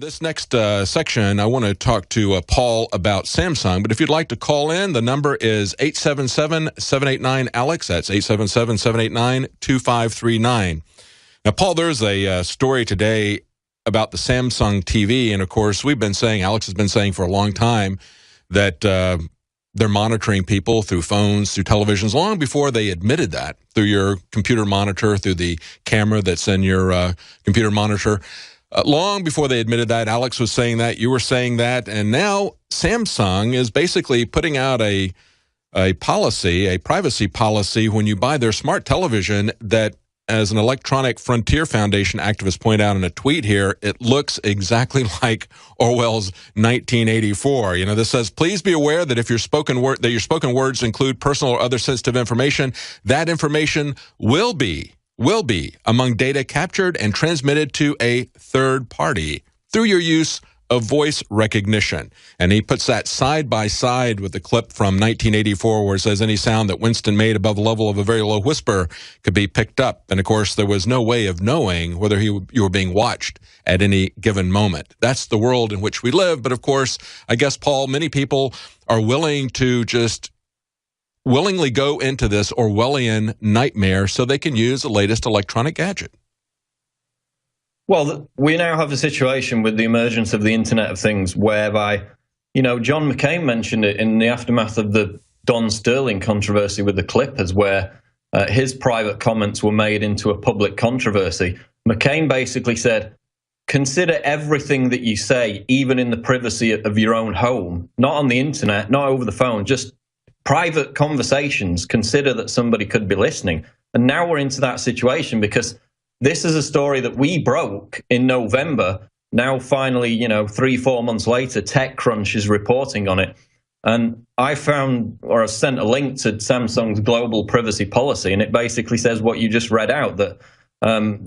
this next section, I want to talk to Paul about Samsung. But if you'd like to call in, the number is 877-789-ALEX. That's 877-789-2539. Now, Paul, there's a story today about the Samsung TV. And, of course, we've been saying, Alex has been saying for a long time that they're monitoring people through phones, through televisions, long before they admitted that, through your computer monitor, through the camera that's in your computer monitor. Long before they admitted that, Alex was saying that, you were saying that, and now Samsung is basically putting out a policy, a privacy policy, when you buy their smart television that, as an Electronic Frontier Foundation activist pointed out in a tweet here, it looks exactly like Orwell's 1984. You know, this says, please be aware that if your spoken words include personal or other sensitive information, that information will be among data captured and transmitted to a third party through your use of voice recognition. And he puts that side by side with the clip from 1984 where it says any sound that Winston made above the level of a very low whisper could be picked up. And of course, there was no way of knowing whether you were being watched at any given moment. That's the world in which we live. But of course, I guess, Paul, many people are willing to just willingly go into this Orwellian nightmare so they can use the latest electronic gadget. Well, we now have a situation with the emergence of the Internet of Things whereby, you know, John McCain mentioned it in the aftermath of the Don Sterling controversy with the Clippers, where his private comments were made into a public controversy. McCain basically said, consider everything that you say, even in the privacy of your own home, not on the internet, not over the phone, just private conversations. Consider that somebody could be listening. And now we're into that situation because this is a story that we broke in November. Now, finally, you know, 3-4 months later, TechCrunch is reporting on it. And I found, or I sent a link to Samsung's global privacy policy, and it basically says what you just read out, that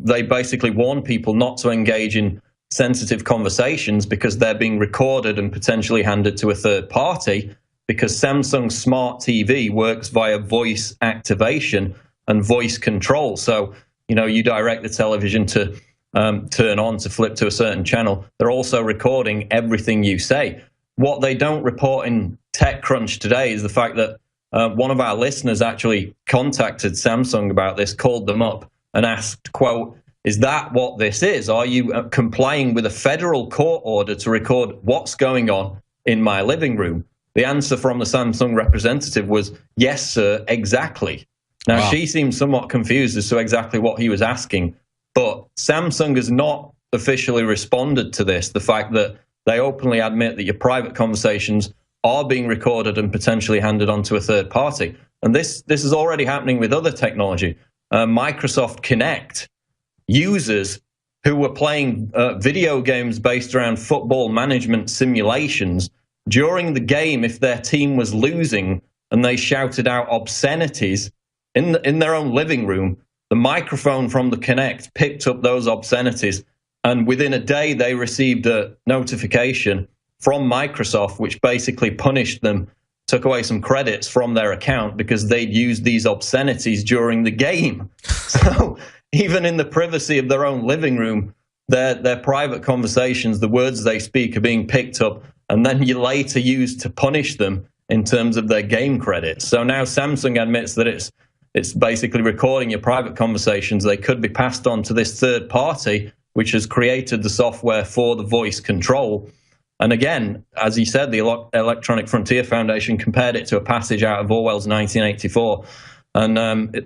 they basically warn people not to engage in sensitive conversations because they're being recorded and potentially handed to a third party, because Samsung's smart TV works via voice activation and voice control. So, you know, you direct the television to turn on, to flip to a certain channel. They're also recording everything you say. What they don't report in TechCrunch today is the fact that one of our listeners actually contacted Samsung about this, called them up and asked, quote, is that what this is? Are you complying with a federal court order to record what's going on in my living room? The answer from the Samsung representative was, yes, sir, exactly. Now, wow. She seemed somewhat confused as to exactly what he was asking, but Samsung has not officially responded to this, the fact that they openly admit that your private conversations are being recorded and potentially handed on to a third party. And this is already happening with other technology. Microsoft Kinect users who were playing video games based around football management simulations, during the game, if their team was losing and they shouted out obscenities in their own living room, the microphone from the Kinect picked up those obscenities, and within a day they received a notification from Microsoft which basically punished them, took away some credits from their account because they'd used these obscenities during the game. So even in the privacy of their own living room, their private conversations, the words they speak, are being picked up and then you later use to punish them in terms of their game credits. So now Samsung admits that it's basically recording your private conversations. They could be passed on to this third party, which has created the software for the voice control. And again, as he said, the Electronic Frontier Foundation compared it to a passage out of Orwell's 1984. And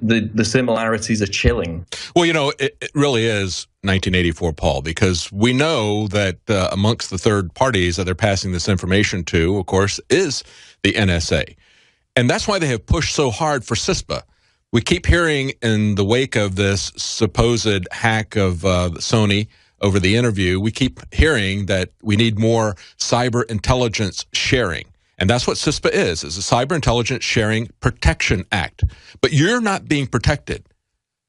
the similarities are chilling. Well, you know, it really is 1984, Paul, because we know that amongst the third parties that they're passing this information to, of course, is the NSA. And that's why they have pushed so hard for CISPA. We keep hearing in the wake of this supposed hack of Sony over the interview, we keep hearing that we need more cyber intelligence sharing. And that's what CISPA is a Cyber Intelligence Sharing Protection Act. But you're not being protected.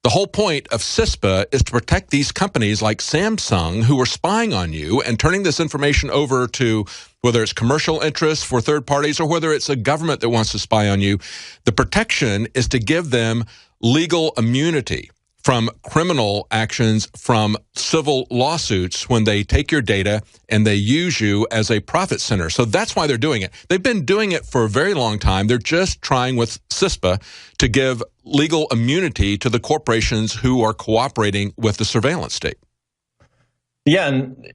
The whole point of CISPA is to protect these companies like Samsung who are spying on you and turning this information over to whether it's commercial interests for third parties or whether it's a government that wants to spy on you. The protection is to give them legal immunity from criminal actions, from civil lawsuits when they take your data and they use you as a profit center. So that's why they're doing it. They've been doing it for a very long time. They're just trying with CISPA to give legal immunity to the corporations who are cooperating with the surveillance state. Yeah, and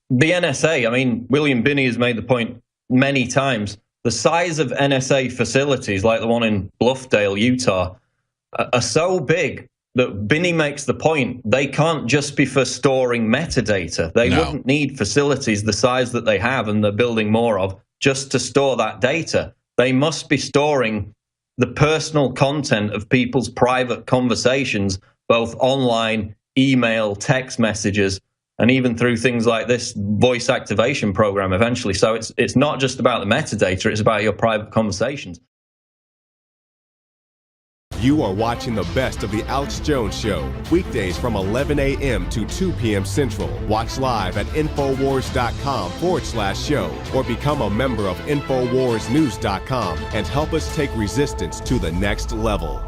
the NSA, I mean, William Binney has made the point many times. The size of NSA facilities, like the one in Bluffdale, Utah, are so big that Binney makes the point they can't just be for storing metadata. They wouldn't need facilities the size that they have and they're building more of just to store that data. They must be storing the personal content of people's private conversations, both online, email, text messages, and even through things like this voice activation program eventually. So it's not just about the metadata, it's about your private conversations. You are watching the best of the Alex Jones Show, weekdays from 11 a.m. to 2 p.m. Central. Watch live at Infowars.com/show or become a member of InfoWarsNews.com and help us take resistance to the next level.